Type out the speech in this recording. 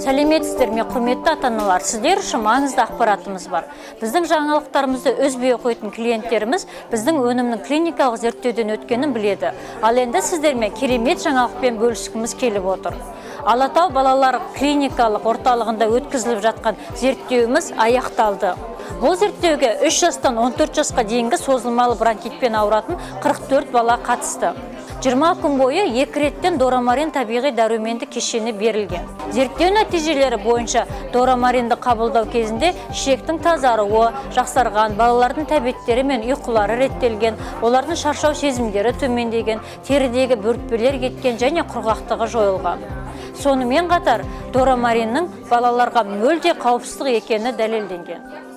Сәлеметсіздер ме, құрметті ата-аналар, сіздер үшін маңызды ақпаратымыз бар. Біздің жаңалықтарымызды үзбей оқитын клиенттеріміз біздің өнімнің клиникалық зерттеуден өткенін біледі. Ал енді сіздермен керемет жаңалықпен бөліскіміз келіп отыр. Алатау балалар клиникалық орталығында өткізіліп жатқан зерттеуіміз аяқталды. Бұл зерттеуге 3 жастан 14 жасқа дейінгі созылмалы бронхитпен ауыратын 44 бала қатысты. 20 күн бойы 2 реттен дорамарин табиғи дәруменді кешені берілген. Зерттеу нәтижелері бойынша дорамаринді қабылдау кезінде ішектің тазаруы жақсарған, балалардың тәбеттері мен ұйқылары реттелген, олардың шаршау сезімдері төмендеген, терідегі бөртпелер кеткен және құрғақтығы жойылған. Сонымен қатар дорамариннің балаларға мүлде қауіпсіз екені дәлелденген.